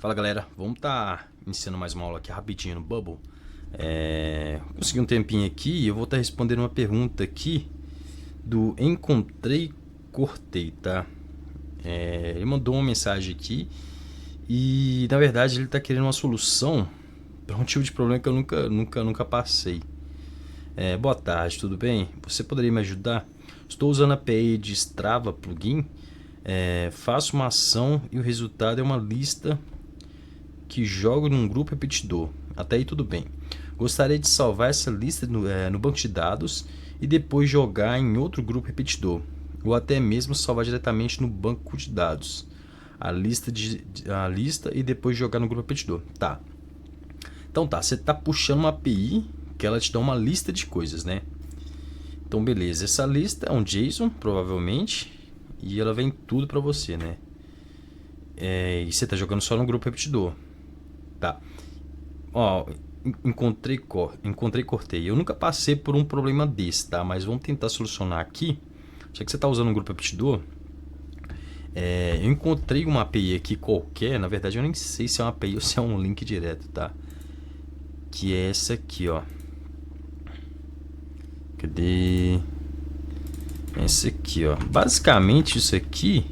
Fala galera, vamos estar iniciando mais uma aula aqui rapidinho no Bubble. Consegui um tempinho aqui e eu vou estar respondendo uma pergunta aqui do Encontrei Cortei, tá? Ele mandou uma mensagem aqui e na verdade ele está querendo uma solução para um tipo de problema que eu nunca passei. Boa tarde, tudo bem? Você poderia me ajudar? Estou usando a API de Strava plugin, faço uma ação e o resultado é uma lista que jogo num grupo repetidor. Até aí tudo bem. Gostaria de salvar essa lista no banco de dados e depois jogar em outro grupo repetidor, ou até mesmo salvar diretamente no banco de dados a lista e depois jogar no grupo repetidor. Tá. Então tá, você está puxando uma API que ela te dá uma lista de coisas, né? Então beleza, essa lista é um JSON provavelmente e ela vem tudo para você, né? E você está jogando só no grupo repetidor. Tá. Ó, encontrei cortei. Eu nunca passei por um problema desse, tá? Mas vamos tentar solucionar aqui. Já que você está usando um grupo repetidor, eu encontrei uma API aqui qualquer. Na verdade, eu nem sei se é uma API ou se é um link direto, tá? Que é essa aqui, ó. Cadê? Essa aqui, ó. Basicamente, isso aqui,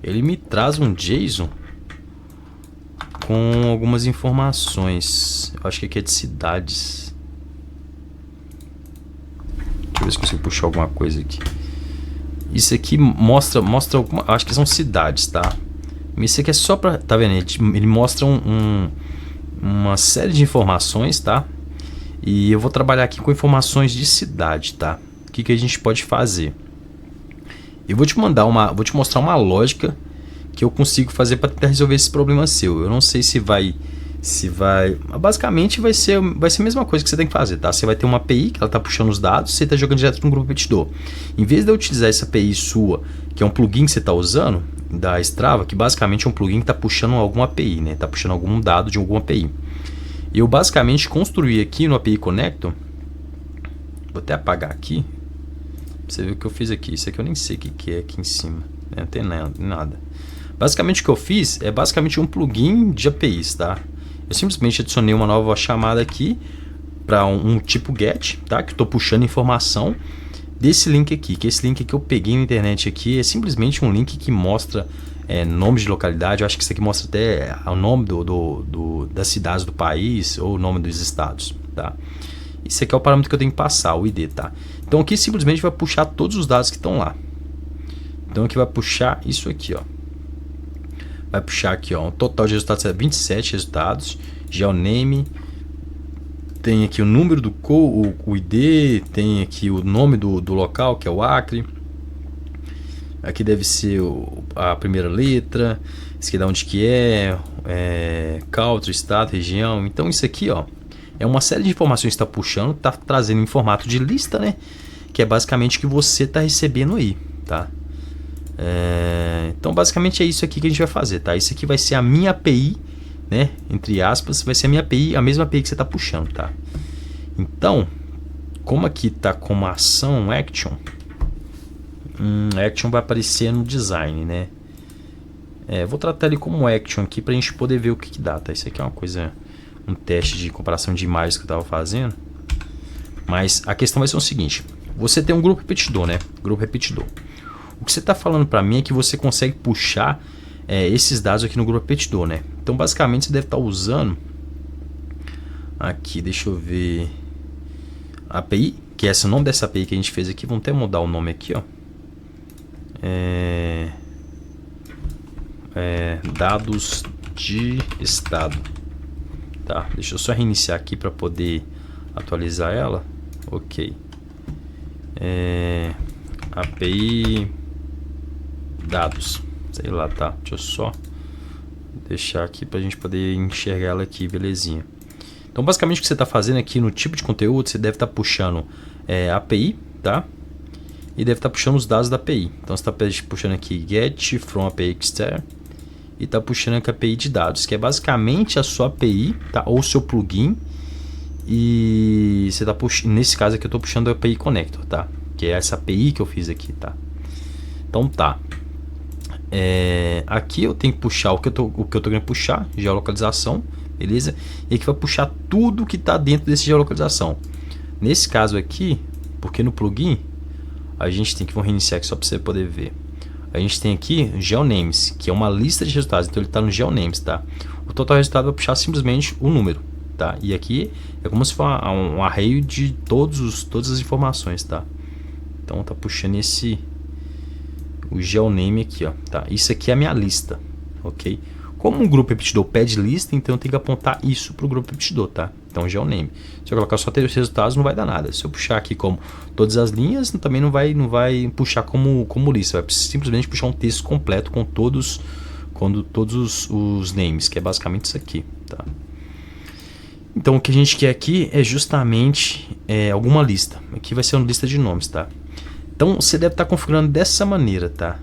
ele me traz um JSON com algumas informações. Eu acho que aqui é de cidades. Deixa eu ver se consigo puxar alguma coisa aqui. Isso aqui mostra alguma, acho que são cidades, tá? Isso aqui é só pra, tá vendo? Ele mostra uma série de informações, tá? E eu vou trabalhar aqui com informações de cidade, tá? O que a gente pode fazer? Eu vou te mostrar uma lógica que eu consigo fazer para tentar resolver esse problema seu. Eu não sei se vai, basicamente vai ser a mesma coisa que você tem que fazer, tá? Você vai ter uma API que ela tá puxando os dados, você tá jogando direto no grupo repetidor. Em vez de eu utilizar essa API sua, que é um plugin que você tá usando da Strava, que basicamente é um plugin que tá puxando alguma API, né? Tá puxando algum dado de alguma API. Eu basicamente construí aqui no API Connector. Vou até apagar aqui. Pra você ver o que eu fiz aqui. Isso aqui eu nem sei o que é aqui em cima. Não tem nada. Basicamente o que eu fiz é basicamente um plugin de APIs, tá? Eu simplesmente adicionei uma nova chamada aqui para um tipo GET, tá? Que eu estou puxando informação desse link aqui. Que esse link que eu peguei na internet aqui é simplesmente um link que mostra nomes de localidade. Eu acho que isso aqui mostra até o nome das cidades do país ou o nome dos estados, tá? Isso aqui é o parâmetro que eu tenho que passar, o ID, tá? Então aqui simplesmente vai puxar todos os dados que estão lá. Então aqui vai puxar isso aqui, ó. Vai puxar aqui, ó, um total de resultados é 27 resultados. Geoname, tem aqui o número do o ID, tem aqui o nome do local, que é o Acre. Aqui deve ser a primeira letra. Isso aqui é de onde que country, estado, região. Então isso aqui, ó, é uma série de informações que está puxando, está trazendo em formato de lista, né? Que é basicamente o que você está recebendo aí, tá? Então basicamente é isso aqui que a gente vai fazer, tá? Isso aqui vai ser a minha API, né? Entre aspas, vai ser a minha API, a mesma API que você está puxando, tá? Então, como aqui tá como ação action, action vai aparecer no design, né? Vou tratar ele como action aqui pra gente poder ver o que dá, tá? Isso aqui é uma coisa, um teste de comparação de imagens que eu estava fazendo. Mas a questão vai ser o seguinte: você tem um grupo repetidor, né? Grupo repetidor. O que você está falando para mim é que você consegue puxar esses dados aqui no grupo repetidor, né? Então basicamente você deve estar usando aqui, deixa eu ver, a API, que é esse, o nome dessa API que a gente fez aqui. Vamos até mudar o nome aqui, ó. Dados de estado, tá? Deixa eu só reiniciar aqui para poder atualizar ela. Ok. API dados, sei lá, tá? Deixa eu só deixar aqui pra gente poder enxergar ela aqui, belezinha. Então basicamente o que você está fazendo aqui no tipo de conteúdo, você deve estar puxando a API, tá? E deve estar puxando os dados da API. Então você está puxando aqui get from API extern e está puxando aqui a API de dados, que é basicamente a sua API, tá? Ou o seu plugin. E você está puxando, nesse caso aqui eu estou puxando a API Connector, tá? Que é essa API que eu fiz aqui, tá? Então tá. Aqui eu tenho que puxar o que eu tô querendo puxar, geolocalização, beleza? E aqui vai puxar tudo que está dentro desse geolocalização. Nesse caso aqui, porque no plugin a gente tem que, vamos reiniciar aqui só para você poder ver. A gente tem aqui GeoNames, que é uma lista de resultados, então ele está no GeoNames, tá? O total resultado vai puxar simplesmente o número, tá? E aqui é como se fosse um array de todas as informações, tá? Então tá puxando o GeoName aqui, ó, tá? Isso aqui é a minha lista, ok? Como o grupo repetidor pede lista, então eu tenho que apontar isso para o grupo repetidor, tá? Então GeoName. Se eu colocar só ter os resultados, não vai dar nada. Se eu puxar aqui como todas as linhas, também não vai puxar como lista. Vai simplesmente puxar um texto completo com todos os names, que é basicamente isso aqui, tá? Então o que a gente quer aqui é justamente alguma lista. Aqui vai ser uma lista de nomes, tá? Então você deve estar configurando dessa maneira, tá?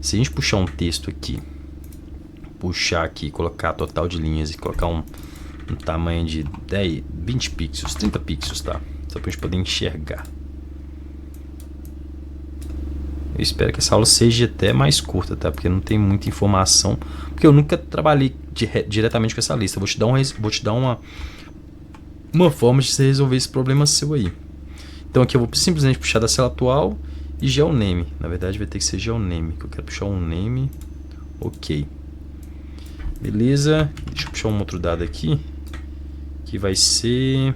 Se a gente puxar um texto aqui, puxar aqui, colocar total de linhas e colocar um tamanho de 10, 20 pixels, 30 pixels, tá? Só pra gente poder enxergar. Eu espero que essa aula seja até mais curta, tá? Porque não tem muita informação, porque eu nunca trabalhei diretamente com essa lista. Vou te dar uma forma de você resolver esse problema seu aí. Então aqui eu vou simplesmente puxar da cela atual e GeoName. Na verdade vai ter que ser GeoName, que eu quero puxar um name. Ok. Beleza. Deixa eu puxar um outro dado aqui, que vai ser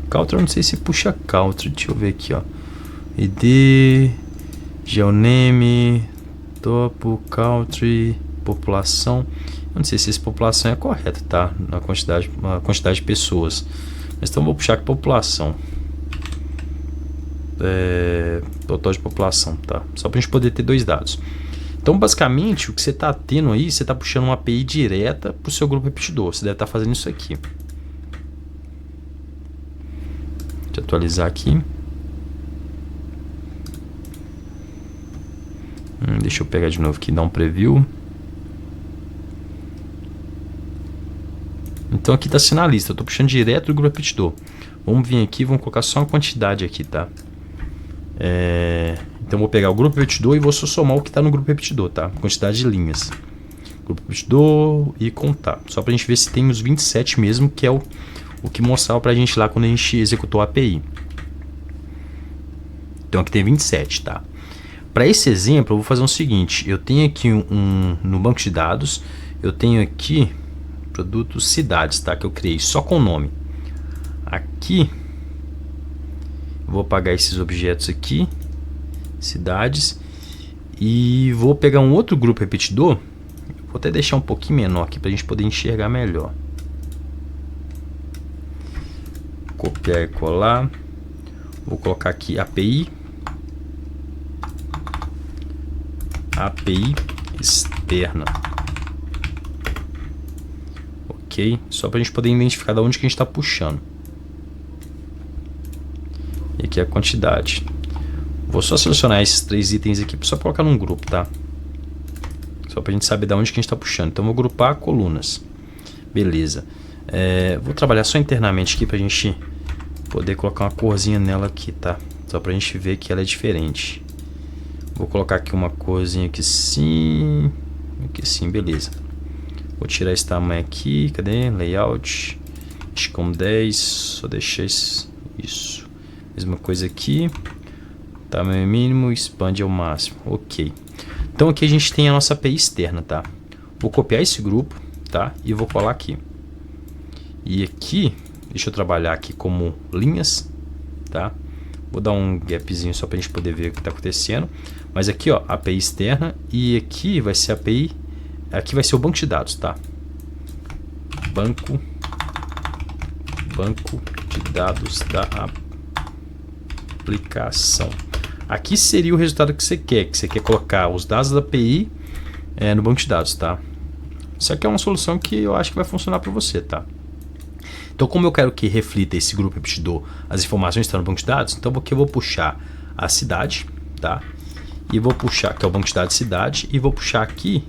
Country. Eu não sei se puxa Country. Deixa eu ver aqui, ó. ID, GeoName, topo, Country, população. Eu não sei se essa população é correta, tá? Na quantidade de pessoas. Mas então vou puxar aqui população. Total de população, tá? Só pra gente poder ter dois dados. Então, basicamente, o que você está tendo aí, você está puxando uma API direta para o seu grupo repetidor. Você deve estar fazendo isso aqui. Deixa eu atualizar aqui. Deixa eu pegar de novo aqui e dar um preview. Então aqui está sendo a lista. Eu estou puxando direto do grupo repetidor. Vamos vir aqui, vamos colocar só uma quantidade aqui, tá? Então vou pegar o grupo repetidor e vou só somar o que está no grupo repetidor, tá? Quantidade de linhas. Grupo repetidor e contar. Só para a gente ver se tem os 27 mesmo, que é o que mostrava para a gente lá quando a gente executou a API. Então aqui tem 27, tá? Para esse exemplo eu vou fazer o seguinte. Eu tenho aqui no banco de dados, eu tenho aqui produtos cidades, tá? Que eu criei só com nome. Aqui vou apagar esses objetos aqui, cidades, e vou pegar um outro grupo repetidor. Vou até deixar um pouquinho menor aqui para a gente poder enxergar melhor. Copiar e colar. Vou colocar aqui API externa. Ok, só para a gente poder identificar de onde que a gente está puxando. E aqui a quantidade. Vou só selecionar esses 3 itens aqui, só colocar num grupo, tá? Só pra gente saber de onde que a gente tá puxando. Então vou agrupar colunas. Beleza. Vou trabalhar só internamente aqui pra gente poder colocar uma corzinha nela aqui, tá? Só pra gente ver que ela é diferente. Vou colocar aqui uma corzinha aqui sim. Aqui sim, beleza. Vou tirar esse tamanho aqui. Cadê? Layout. Acho que com 10. Só deixar isso. Mesma coisa aqui. Tamanho mínimo, expande ao máximo. Ok. Então aqui a gente tem a nossa API externa, tá? Vou copiar esse grupo, tá? E vou colar aqui. E aqui, deixa eu trabalhar aqui como linhas, tá? Vou dar um gapzinho só pra gente poder ver o que está acontecendo. Mas aqui, ó, API externa. E aqui vai ser a API. Aqui vai ser o banco de dados, tá? Banco de dados da aplicação. Aqui seria o resultado que você quer colocar os dados da API no banco de dados, tá? Isso aqui é uma solução que eu acho que vai funcionar para você, tá? Então, como eu quero que reflita esse grupo repetidor as informações que estão no banco de dados, então aqui eu vou puxar a cidade, tá? E vou puxar, que é o banco de dados cidade, e vou puxar aqui,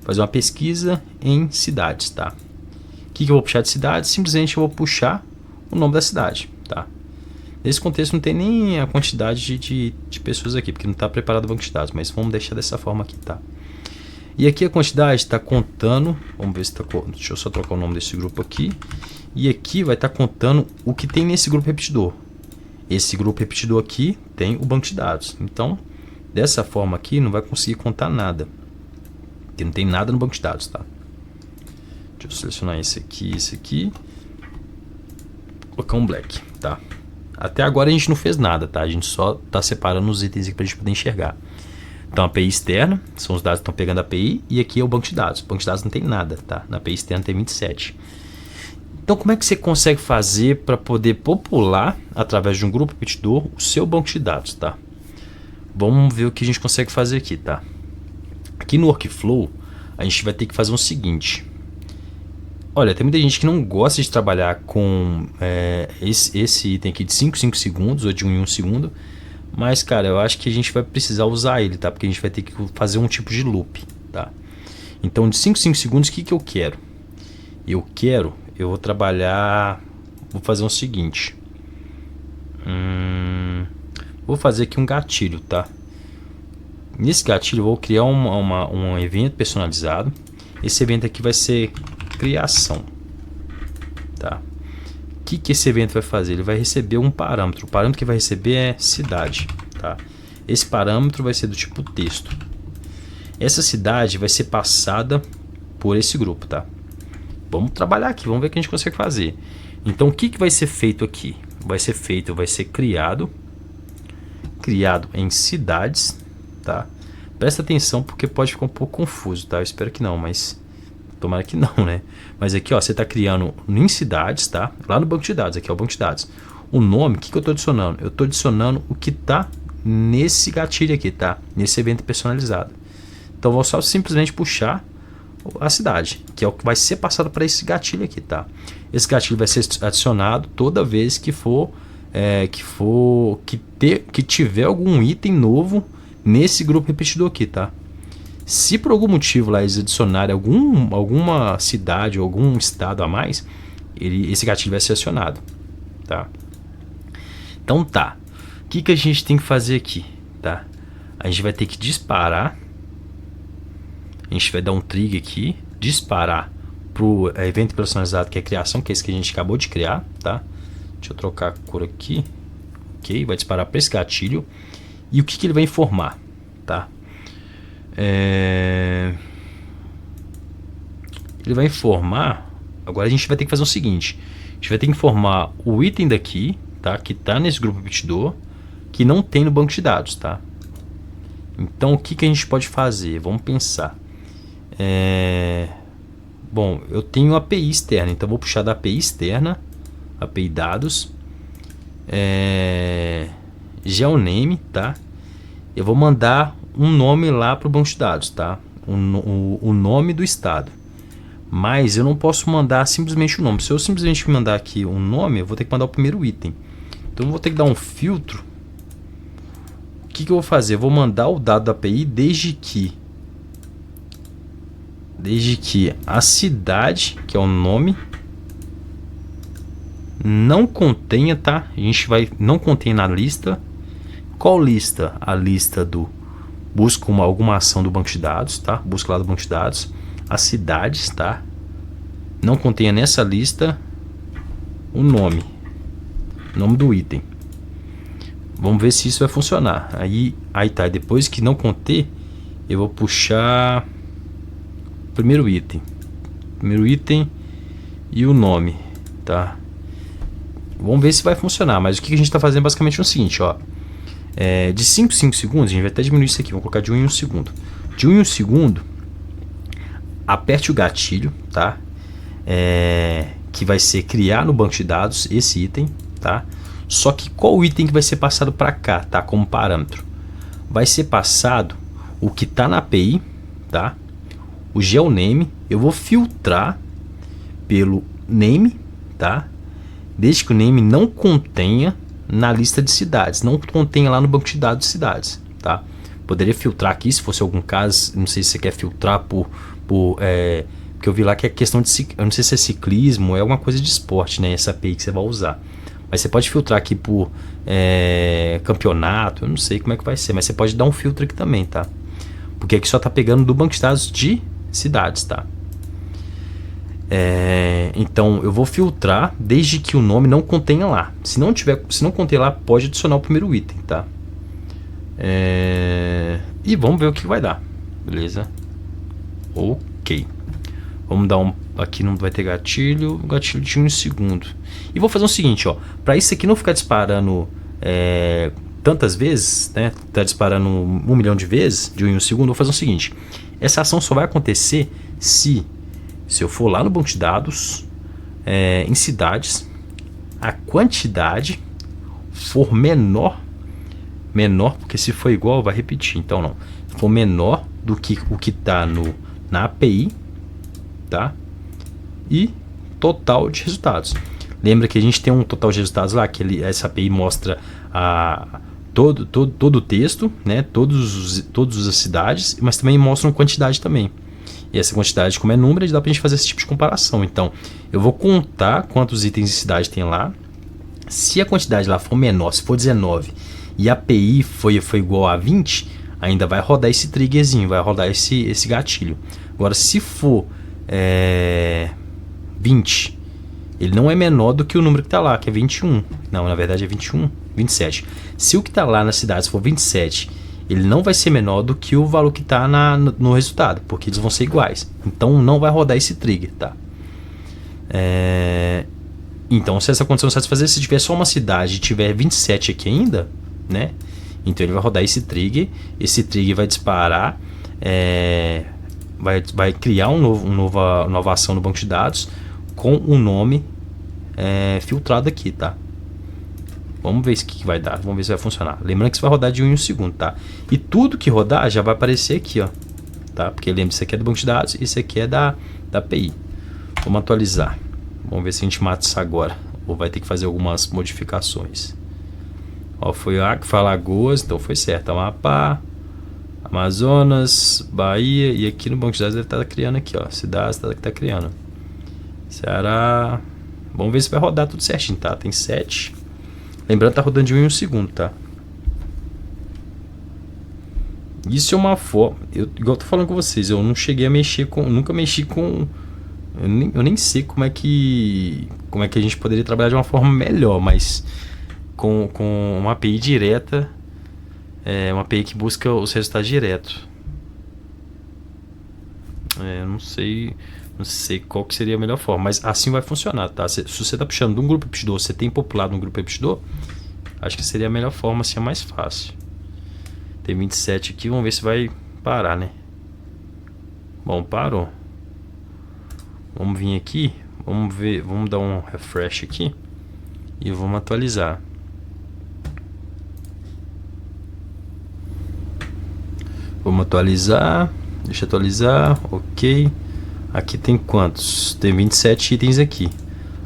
fazer uma pesquisa em cidades, tá? O que eu vou puxar de cidade? Simplesmente eu vou puxar o nome da cidade, tá? Nesse contexto não tem nem a quantidade de pessoas aqui, porque não está preparado o banco de dados, mas vamos deixar dessa forma aqui, tá? E aqui a quantidade está contando, vamos ver se está, deixa eu só trocar o nome desse grupo aqui. E aqui vai estar contando o que tem nesse grupo repetidor. Esse grupo repetidor aqui tem o banco de dados. Então, dessa forma aqui não vai conseguir contar nada, porque não tem nada no banco de dados, tá? Deixa eu selecionar esse aqui, colocar um black, tá? Até agora a gente não fez nada, tá? A gente só está separando os itens aqui para a gente poder enxergar. Então, a API externa, são os dados que estão pegando a API, e aqui é o banco de dados. O banco de dados não tem nada, tá? Na API externa tem 27. Então, como é que você consegue fazer para poder popular, através de um grupo repetidor, o seu banco de dados, tá? Vamos ver o que a gente consegue fazer aqui, tá? Aqui no workflow, a gente vai ter que fazer o seguinte. Olha, tem muita gente que não gosta de trabalhar com esse item aqui de 5 segundos ou de 1 em 1 segundo. Mas, cara, eu acho que a gente vai precisar usar ele, tá? Porque a gente vai ter que fazer um tipo de loop, tá? Então, de 5 segundos, o que eu quero? Eu vou trabalhar... Vou fazer o seguinte. Vou fazer aqui um gatilho, tá? Nesse gatilho eu vou criar um evento personalizado. Esse evento aqui vai ser criação, tá? O que esse evento vai fazer? Ele vai receber um parâmetro. O parâmetro que vai receber é cidade, tá? Esse parâmetro vai ser do tipo texto. Essa cidade vai ser passada por esse grupo, tá? Vamos trabalhar aqui, vamos ver o que a gente consegue fazer. Então, o que vai ser feito aqui? Vai ser criado em cidades, tá? Presta atenção porque pode ficar um pouco confuso, tá? Eu espero que não, mas tomara que não, né? Mas aqui, ó, você está criando em cidades, tá? Lá no banco de dados, aqui é o banco de dados. O nome, o que eu estou adicionando? Eu estou adicionando o que está nesse gatilho aqui, tá? Nesse evento personalizado. Então, eu vou só simplesmente puxar a cidade, que é o que vai ser passado para esse gatilho aqui, tá? Esse gatilho vai ser adicionado toda vez que tiver algum item novo nesse grupo repetidor aqui, tá? Se por algum motivo lá eles adicionarem alguma cidade ou algum estado a mais, esse gatilho vai ser acionado, tá? Então tá, o que a gente tem que fazer aqui, tá? A gente vai ter que disparar. A gente vai dar um trigger aqui, disparar pro evento personalizado, que é a criação, que é esse que a gente acabou de criar, tá? Deixa eu trocar a cor aqui. Ok, vai disparar para esse gatilho. E o que ele vai informar, tá? Ele vai informar. Agora a gente vai ter que fazer o seguinte: a gente vai ter que informar o item daqui, tá? Que tá nesse grupo repetidor, que não tem no banco de dados, tá? Então o que a gente pode fazer? Vamos pensar. Bom, eu tenho a API externa, então vou puxar da API externa, API dados, geoname, tá? Eu vou mandar um nome lá para o banco de dados, tá? O nome do estado. Mas eu não posso mandar simplesmente o nome. Se eu simplesmente mandar aqui um nome, eu vou ter que mandar o primeiro item. Então eu vou ter que dar um filtro. O que eu vou fazer? Eu vou mandar o dado da API desde que a cidade, que é o nome, não contenha, tá? A gente vai não contém na lista. Qual lista? A lista do busca alguma ação do banco de dados, tá? Busca lá do banco de dados. As cidades, tá? Não contenha nessa lista o nome do item. Vamos ver se isso vai funcionar. Aí tá. Depois que não conter, eu vou puxar primeiro item e o nome, tá? Vamos ver se vai funcionar. Mas o que a gente está fazendo basicamente é o seguinte, ó. De 5 segundos, a gente vai até diminuir isso aqui. Vamos colocar de 1 em 1 segundo. De 1 em 1 segundo, aperte o gatilho, tá? Que vai ser criar no banco de dados esse item, tá? Só que qual item que vai ser passado para cá, tá? Como parâmetro, vai ser passado o que está na API, tá? O geoname, eu vou filtrar pelo name, tá? Desde que o name não contenha na lista de cidades, não contenha lá no banco de dados de cidades, tá? Poderia filtrar aqui se fosse algum caso, não sei se você quer filtrar porque eu vi lá que é questão de, eu não sei se é ciclismo, é alguma coisa de esporte, né? Essa API que você vai usar. Mas você pode filtrar aqui por campeonato, eu não sei como é que vai ser, mas você pode dar um filtro aqui também, tá? Porque aqui só tá pegando do banco de dados de cidades, tá? Então eu vou filtrar desde que o nome não contenha lá. Se não conter lá, pode adicionar o primeiro item, tá? E vamos ver o que vai dar, beleza? Ok. Vamos dar aqui não vai ter gatilho de 1 segundo. E vou fazer o seguinte, ó, para isso aqui não ficar disparando tantas vezes, né? Tá disparando 1 milhão de vezes de 1 segundo. Vou fazer o seguinte: essa ação só vai acontecer se eu for lá no banco de dados, em cidades, a quantidade for menor, porque se for igual vai repetir, então não. Se for menor do que o que está na API, tá? E total de resultados. Lembra que a gente tem um total de resultados lá, que essa API mostra todo o texto, né? Todas as cidades, mas também mostra uma quantidade também. E essa quantidade, como é número, dá pra gente fazer esse tipo de comparação. Então, eu vou contar quantos itens de cidade tem lá. Se a quantidade lá for menor, se for 19, e a API foi igual a 20, ainda vai rodar esse triggerzinho, vai rodar esse gatilho. Agora, se for 20, ele não é menor do que o número que está lá, que é 21. Não, na verdade é 21, 27. Se o que está lá na cidade for 27, ele não vai ser menor do que o valor que está no resultado, porque eles vão ser iguais. Então não vai rodar esse trigger, tá? Então, se essa condição não satisfazer, se tiver só uma cidade e tiver 27 aqui ainda, né? Então ele vai rodar esse trigger vai disparar, vai criar uma nova ação no banco de dados com o nome filtrado aqui, tá? Vamos ver o que vai dar, vamos ver se vai funcionar. Lembrando que isso vai rodar de 1 em 1 segundo, tá? E tudo que rodar já vai aparecer aqui, ó, tá? Porque lembra, isso aqui é do banco de dados, isso aqui é da API. Vamos atualizar. Vamos ver se a gente mata isso agora, ou vai ter que fazer algumas modificações. Ó, foi Alagoas, então foi certo. Amapá, Amazonas, Bahia, e aqui no banco de dados ele tá criando aqui, ó, cidades que tá criando. Ceará. Vamos ver se vai rodar tudo certinho, tá? Tem 7. Lembrando que tá rodando de 1 em 1 segundo, tá? Isso é uma forma. Igual eu tô falando com vocês, eu não cheguei a mexer com. Nunca mexi com. Eu nem sei como é que a gente poderia trabalhar de uma forma melhor, mas com uma API direta, uma API que busca os resultados direto. Não sei qual que seria a melhor forma, mas assim vai funcionar, tá? Se você está puxando de um grupo Epicdo, você tem populado um grupo Epicdo, acho que seria a melhor forma, assim é mais fácil. Tem 27 aqui, vamos ver se vai parar, né? Bom, parou. Vamos vir aqui, vamos ver, vamos dar um refresh aqui e vamos atualizar. Vamos atualizar, deixa eu atualizar, ok. Aqui tem quantos? Tem 27 itens aqui.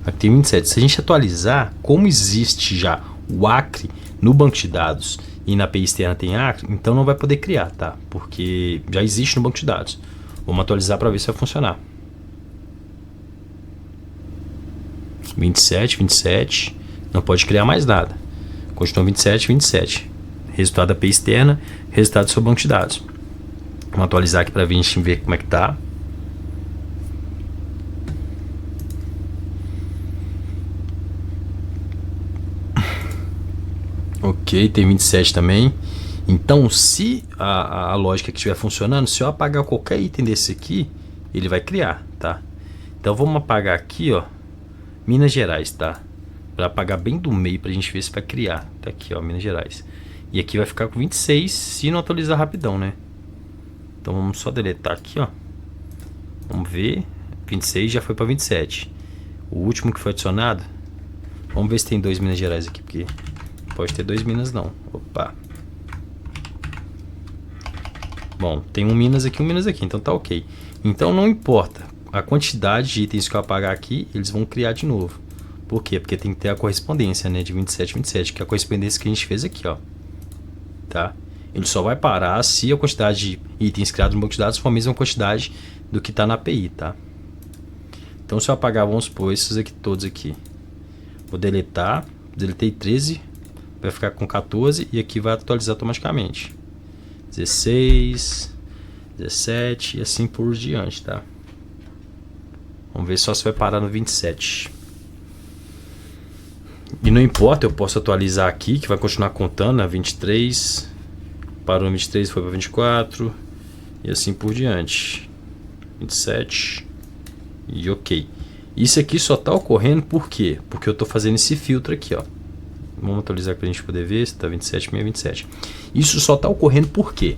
Aqui tem 27. Se a gente atualizar, como existe já o Acre no banco de dados e na API externa tem Acre, então não vai poder criar, tá? Porque já existe no banco de dados. Vamos atualizar para ver se vai funcionar. 27. Não pode criar mais nada. Continua 27. Resultado da API externa, resultado do seu banco de dados. Vamos atualizar aqui para a gente ver como é que tá. Ok, tem 27 também. Então, se a lógica que estiver funcionando, se eu apagar qualquer item desse aqui, ele vai criar, tá? Então, vamos apagar aqui, ó, Minas Gerais, tá? Para apagar bem do meio, pra gente ver se vai criar. Tá aqui, ó, Minas Gerais. E aqui vai ficar com 26, se não atualizar rapidão, né? Então, vamos só deletar aqui, ó. Vamos ver. 26 já foi para 27. O último que foi adicionado, vamos ver se tem 2 Minas Gerais aqui, porque pode ter 2 Minas não. Opa. Bom, tem um Minas aqui, então tá ok. Então não importa a quantidade de itens que eu apagar aqui, eles vão criar de novo. Por quê? Porque tem que ter a correspondência, né, de 27, que é a correspondência que a gente fez aqui, ó. Tá? Ele só vai parar se a quantidade de itens criados no banco de dados for a mesma quantidade do que está na API, tá? Então se eu apagar, vamos supor, esses aqui todos aqui, vou deletar, deletei 13, vai ficar com 14 e aqui vai atualizar automaticamente. 16, 17 e assim por diante, tá? Vamos ver só se vai parar no 27. E não importa, eu posso atualizar aqui, que vai continuar contando, né? 23, parou no 23, foi para 24 e assim por diante. 27 e ok. Isso aqui só está ocorrendo por quê? Porque eu estou fazendo esse filtro aqui, ó. Vamos atualizar para a gente poder ver se está 27, 627. Isso só está ocorrendo por quê?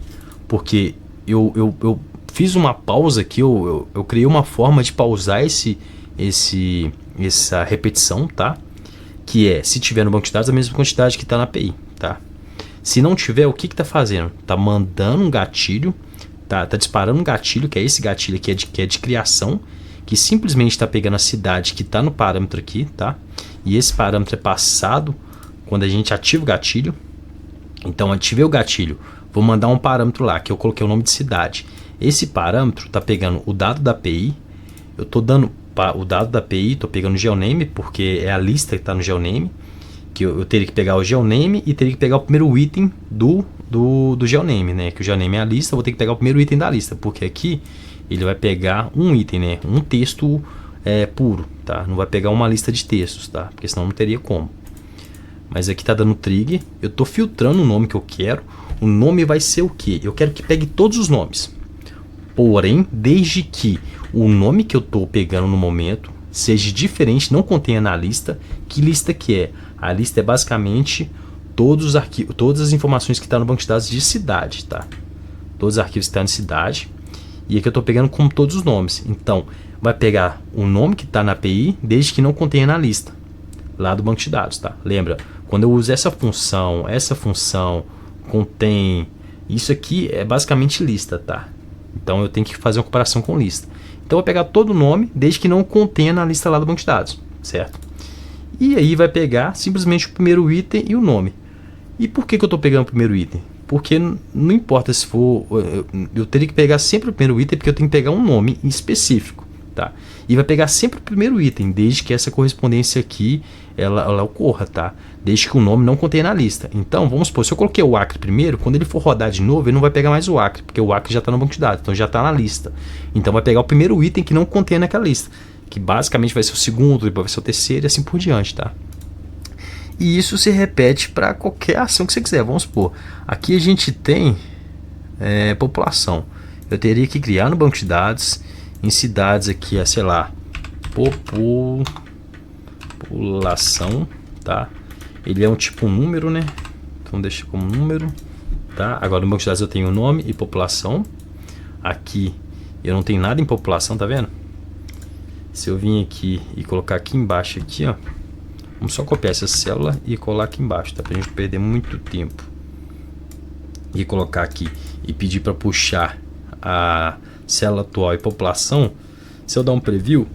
Porque eu fiz uma pausa aqui, eu criei uma forma de pausar essa repetição, tá? Que é, se tiver no banco de dados, a mesma quantidade que está na API, tá? Se não tiver, o que está fazendo? Está mandando um gatilho, tá disparando um gatilho, que é esse gatilho aqui, que é de criação, que simplesmente está pegando a cidade que está no parâmetro aqui, tá? E esse parâmetro é passado quando a gente ativa o gatilho. Então, ativei o gatilho, vou mandar um parâmetro lá, que eu coloquei o nome de cidade. Esse parâmetro está pegando o dado da API, eu estou dando o dado da API, estou pegando o geoname, porque é a lista que está no geoname, que eu teria que pegar o geoname e teria que pegar o primeiro item do geoname, né? Que o geoname é a lista, eu vou ter que pegar o primeiro item da lista, porque aqui ele vai pegar um item, né? Um texto puro, tá? Não vai pegar uma lista de textos, tá? Porque senão não teria como. Mas aqui está dando trig, eu estou filtrando o nome que eu quero. O nome vai ser o quê? Eu quero que pegue todos os nomes. Porém, desde que o nome que eu estou pegando no momento seja diferente, não contenha na lista. Que lista que é? A lista é basicamente todos os arquivos, todas as informações que estão no banco de dados de cidade, tá? Todos os arquivos que estão de cidade. E aqui eu estou pegando como todos os nomes. Então, vai pegar o nome que está na API, desde que não contenha na lista, lá do banco de dados, tá? Lembra, quando eu uso essa função contém, isso aqui é basicamente lista, tá? Então eu tenho que fazer uma comparação com lista. Então eu vou pegar todo o nome, desde que não contenha na lista lá do banco de dados, certo? E aí vai pegar simplesmente o primeiro item e o nome. E por que eu estou pegando o primeiro item? Porque não importa se for, eu teria que pegar sempre o primeiro item, porque eu tenho que pegar um nome em específico, tá? E vai pegar sempre o primeiro item, desde que essa correspondência aqui ela ocorra, tá? Desde que o nome não contenha na lista. Então, vamos supor, se eu coloquei o Acre primeiro, quando ele for rodar de novo, ele não vai pegar mais o Acre, porque o Acre já está no banco de dados, então já está na lista. Então vai pegar o primeiro item que não contém naquela lista, que basicamente vai ser o segundo, depois vai ser o terceiro e assim por diante, tá? E isso se repete para qualquer ação que você quiser. Vamos supor, aqui a gente tem população. Eu teria que criar no banco de dados, em cidades aqui, sei lá, população, tá? Ele é um tipo número, né? Então deixa como número, tá? Agora no banco de dados eu tenho nome e população. Aqui eu não tenho nada em população, tá vendo? Se eu vim aqui e colocar aqui embaixo, aqui, ó, vamos só copiar essa célula e colar aqui embaixo, tá? Pra gente perder muito tempo. E colocar aqui e pedir para puxar a célula atual e população. Se eu dar um preview,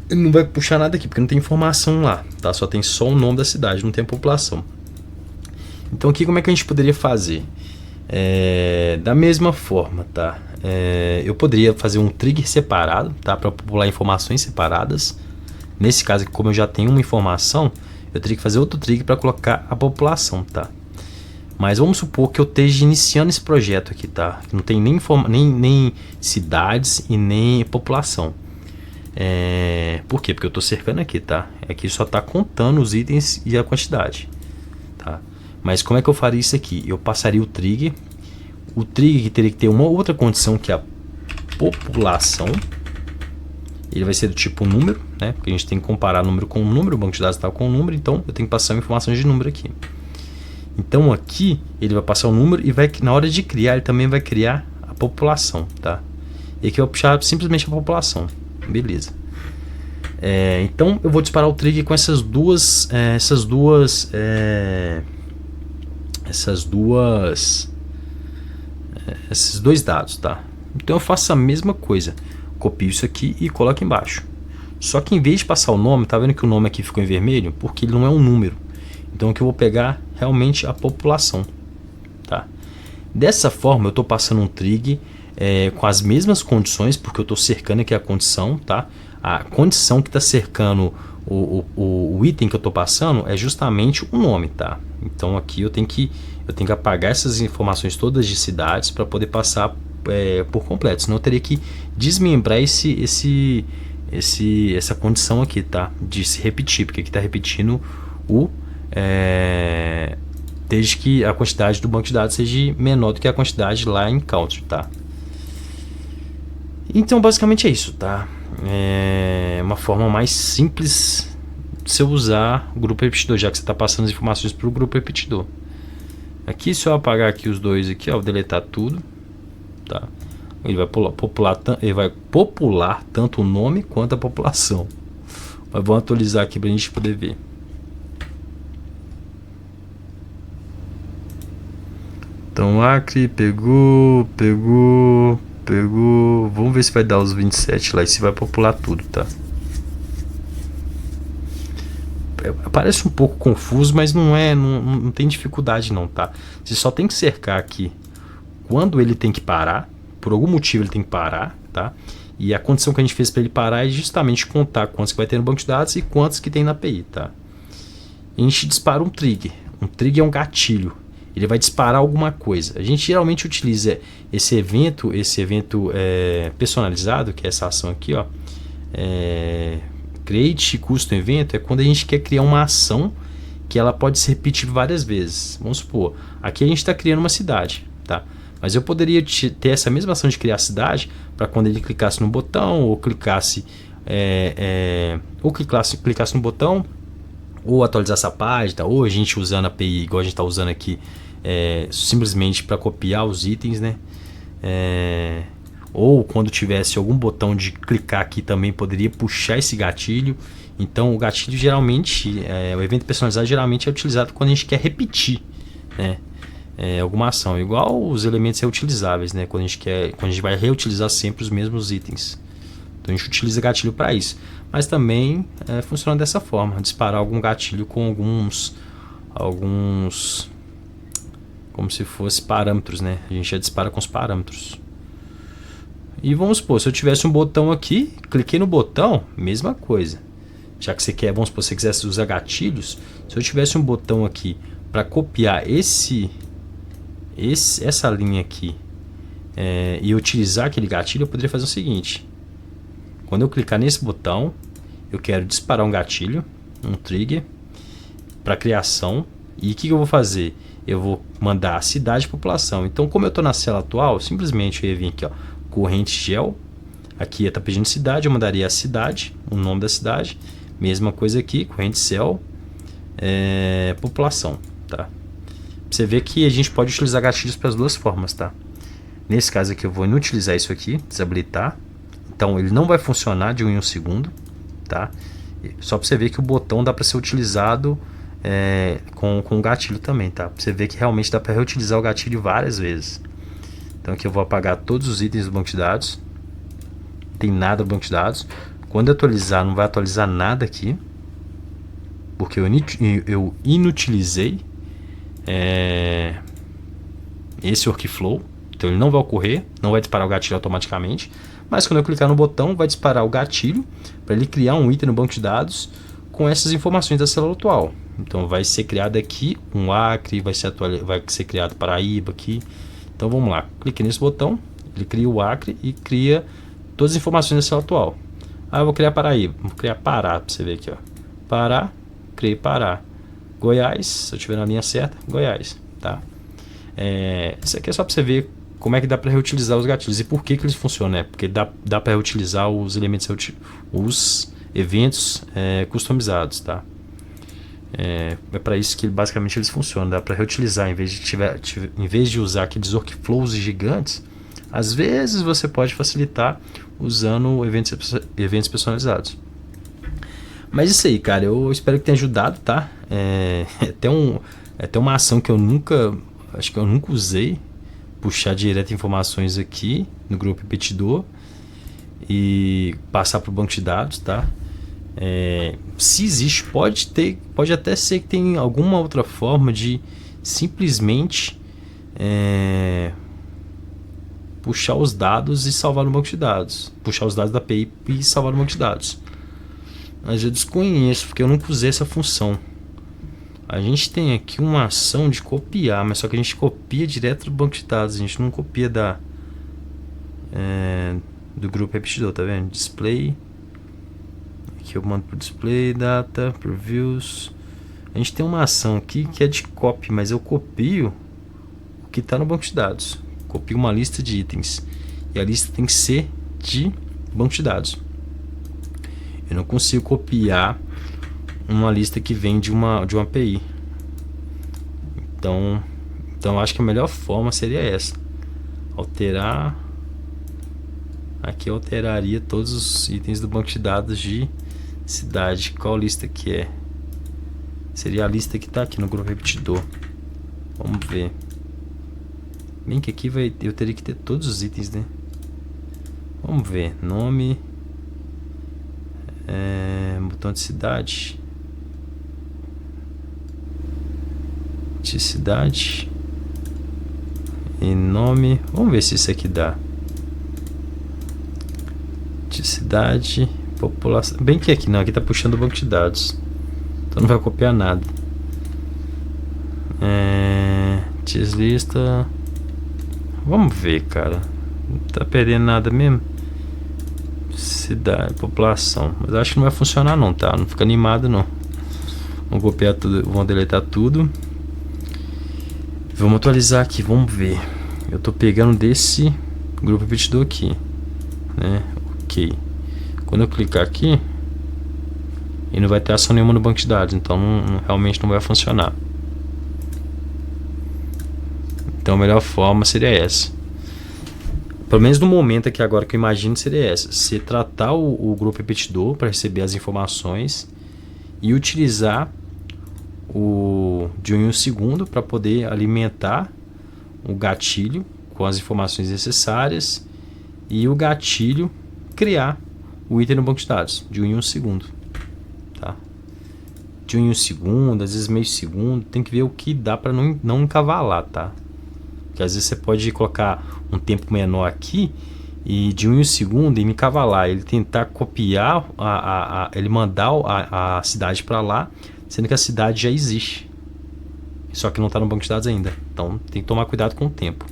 ele não vai puxar nada aqui, porque não tem informação lá, tá? Só tem o nome da cidade, não tem a população. Então aqui como é que a gente poderia fazer? Da mesma forma, tá? Eu poderia fazer um trigger separado, tá? Para popular informações separadas. Nesse caso aqui, como eu já tenho uma informação, eu teria que fazer outro trigger para colocar a população, tá? Mas vamos supor que eu esteja iniciando esse projeto aqui, tá? Não tem nem cidades e nem população. Por quê? Porque eu estou cercando aqui, tá? Aqui só está contando os itens e a quantidade, tá? Mas como é que eu faria isso aqui? Eu passaria o trigger que teria que ter uma outra condição, que é a população. Ele vai ser do tipo número, né? Porque a gente tem que comparar número com número, o banco de dados está com número, então eu tenho que passar informações de número aqui. Então aqui ele vai passar o número e na hora de criar ele também vai criar a população, tá? E aqui eu vou puxar simplesmente a população, beleza? Então eu vou disparar o trigger com esses dois dados, tá? Então eu faço a mesma coisa, copio isso aqui e coloco embaixo. Só que em vez de passar o nome, tá vendo que o nome aqui ficou em vermelho? Porque ele não é um número. Então aqui eu vou pegar realmente a população, tá? Dessa forma eu estou passando um trigger com as mesmas condições, porque eu estou cercando aqui a condição, tá? A condição que está cercando o item que eu estou passando é justamente o nome, tá? Então aqui eu tenho que apagar essas informações todas de cidades para poder passar por completo, senão eu teria que desmembrar essa condição aqui, tá? De se repetir, porque aqui está repetindo desde que a quantidade do banco de dados seja menor do que a quantidade lá em country, tá? Então basicamente é isso, tá? É uma forma mais simples de você usar o grupo repetidor, já que você está passando as informações para o grupo repetidor. Aqui, se eu apagar aqui os dois aqui, ó, deletar tudo, tá? Ele vai popular tanto o nome quanto a população. Mas vamos atualizar aqui para a gente poder ver. Então Acre pegou. Vamos ver se vai dar os 27 lá e se vai popular tudo, tá? Parece um pouco confuso, mas não tem dificuldade não, tá? Você só tem que cercar aqui quando ele tem que parar. Por algum motivo ele tem que parar, tá? E a condição que a gente fez para ele parar é justamente contar quantos que vai ter no banco de dados e quantos que tem na API, tá? E a gente dispara um trigger. Um trigger é um gatilho. Ele vai disparar alguma coisa. A gente geralmente utiliza esse evento personalizado, que é essa ação aqui, ó. Create custom evento é quando a gente quer criar uma ação que ela pode se repetir várias vezes. Vamos supor, aqui a gente está criando uma cidade, tá? Mas eu poderia ter essa mesma ação de criar a cidade para quando ele clicasse no botão ou clicasse no botão ou atualizasse a página, ou a gente usando a API igual a gente está usando aqui, simplesmente para copiar os itens, né? Ou quando tivesse algum botão de clicar aqui também poderia puxar esse gatilho. Então o gatilho geralmente, o evento personalizado geralmente é utilizado quando a gente quer repetir, né? Alguma ação, igual os elementos reutilizáveis, né? Quando a gente vai reutilizar sempre os mesmos itens. Então a gente utiliza gatilho para isso. Mas também funciona dessa forma, disparar algum gatilho com alguns como se fosse parâmetros, né? A gente já dispara com os parâmetros. E vamos supor, se eu tivesse um botão aqui, cliquei no botão, mesma coisa. Já que você quer, vamos supor, se você quisesse usar gatilhos, se eu tivesse um botão aqui para copiar essa linha aqui e utilizar aquele gatilho, eu poderia fazer o seguinte. Quando eu clicar nesse botão, eu quero disparar um gatilho, um trigger, para criação. E o que eu vou fazer? Eu vou mandar a cidade e população. Então, como eu estou na cela atual, simplesmente eu ia vir aqui, ó, corrente gel. Aqui está pedindo cidade, eu mandaria a cidade, o nome da cidade. Mesma coisa aqui, corrente cell, população, tá? Você vê que a gente pode utilizar gatilhos para as duas formas, tá? Nesse caso aqui eu vou inutilizar isso aqui, desabilitar. Então ele não vai funcionar de 1 em 1 segundo, tá? Só para você ver que o botão dá para ser utilizado com o gatilho também, tá? Pra você ver que realmente dá para reutilizar o gatilho várias vezes. Então aqui eu vou apagar todos os itens do banco de dados. Não tem nada no banco de dados. Quando eu atualizar, não vai atualizar nada aqui, porque eu inutilizei esse workflow. Então ele não vai ocorrer, não vai disparar o gatilho automaticamente. Mas quando eu clicar no botão, vai disparar o gatilho para ele criar um item no banco de dados com essas informações da célula atual. Então vai ser criado aqui um Acre, vai ser criado Paraíba aqui. Então vamos lá, clique nesse botão, ele cria o Acre e cria todas as informações da célula atual. Eu vou criar Paraíba, vou criar Pará, para você ver aqui, ó. Pará, criei Pará. Goiás, se eu estiver na linha certa, Goiás, tá? Isso aqui é só para você ver como é que dá para reutilizar os gatilhos e por que eles funcionam, né? Porque dá para reutilizar os elementos, os eventos customizados, tá? É para isso que basicamente eles funcionam. Dá para reutilizar, em vez de usar aqueles workflows gigantes, às vezes você pode facilitar usando eventos personalizados. Mas isso aí, cara, eu espero que tenha ajudado, tá? É até uma ação que acho que eu nunca usei, puxar direto informações aqui no grupo repetidor e passar para o banco de dados, tá? Se existe, pode até ser que tem alguma outra forma de simplesmente puxar os dados e salvar no banco de dados, puxar os dados da API e salvar no banco de dados. Mas eu desconheço, porque eu nunca usei essa função. A gente tem aqui uma ação de copiar, mas só que a gente copia direto do banco de dados. A gente não copia do grupo repetidor, tá vendo? Display. Aqui eu mando pro display, data, previews. A gente tem uma ação aqui que é de copy, mas eu copio o que está no banco de dados. Copio uma lista de itens. E a lista tem que ser de banco de dados. Eu não consigo copiar uma lista que vem de uma API. Então eu acho que a melhor forma seria essa. Alterar. Aqui eu alteraria todos os itens do banco de dados de cidade. Qual lista que é? Seria a lista que está aqui no grupo repetidor. Vamos ver. Bem que aqui eu teria que ter todos os itens, né? Vamos ver. Nome. Botão de cidade. De cidade. E nome. Vamos ver se isso aqui dá. De cidade. População. Bem que aqui não. Aqui tá puxando o banco de dados. Então não vai copiar nada. Lista. Vamos ver, cara. Não tá perdendo nada mesmo. Cidade, população. Mas acho que não vai funcionar não, tá? Não fica animado não. Vamos copiar tudo, vamos deletar tudo. Vamos atualizar aqui, vamos ver. Eu tô pegando desse grupo repetidor aqui, né? Ok. Quando eu clicar aqui, e não vai ter ação nenhuma no banco de dados, então realmente não vai funcionar. Então a melhor forma seria essa. Pelo menos no momento aqui agora que eu imagino seria essa. Você tratar o grupo repetidor para receber as informações e utilizar o de 1 em 1 segundo para poder alimentar o gatilho com as informações necessárias e o gatilho criar o item no banco de dados de 1 em 1 segundo. Tá? De 1 em 1 segundo, às vezes meio segundo, tem que ver o que dá para não encavalar, tá? Porque às vezes você pode colocar um tempo menor aqui e de 1 em 1 segundo e me encavalar, ele tentar copiar, ele mandar a cidade para lá, sendo que a cidade já existe, só que não está no banco de dados ainda. Então tem que tomar cuidado com o tempo.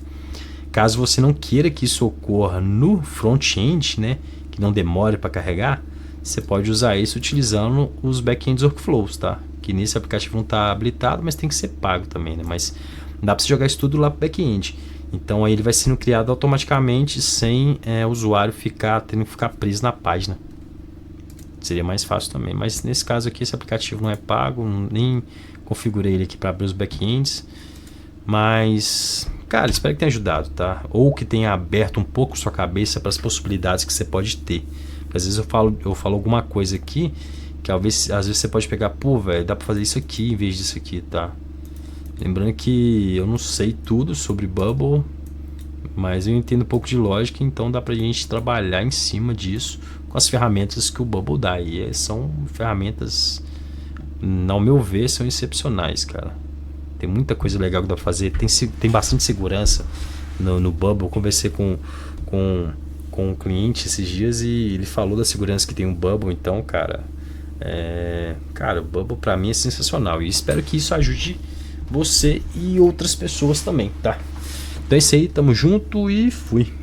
Caso você não queira que isso ocorra no front-end, né, que não demore para carregar, você pode usar isso utilizando os back-end workflows, tá? Que nesse aplicativo não está habilitado, mas tem que ser pago também, né? Mas dá para você jogar isso tudo lá para back-end. Então aí ele vai sendo criado automaticamente sem o usuário tendo que ficar preso na página. Seria mais fácil também. Mas nesse caso aqui esse aplicativo não é pago, nem configurei ele aqui para abrir os back-ends. Mas, cara, espero que tenha ajudado, tá? Ou que tenha aberto um pouco sua cabeça para as possibilidades que você pode ter. Porque às vezes eu falo alguma coisa aqui que às vezes você pode pegar, pô, velho, dá para fazer isso aqui em vez disso aqui, tá? Lembrando que eu não sei tudo sobre Bubble, mas eu entendo um pouco de lógica, então dá pra gente trabalhar em cima disso com as ferramentas que o Bubble dá. E são ferramentas, ao meu ver, são excepcionais, cara. Tem muita coisa legal que dá pra fazer, tem bastante segurança no Bubble. Eu conversei com um cliente esses dias e ele falou da segurança que tem o Bubble, então, cara, o Bubble pra mim é sensacional e espero que isso ajude você e outras pessoas também, tá? Então é isso aí, tamo junto e fui.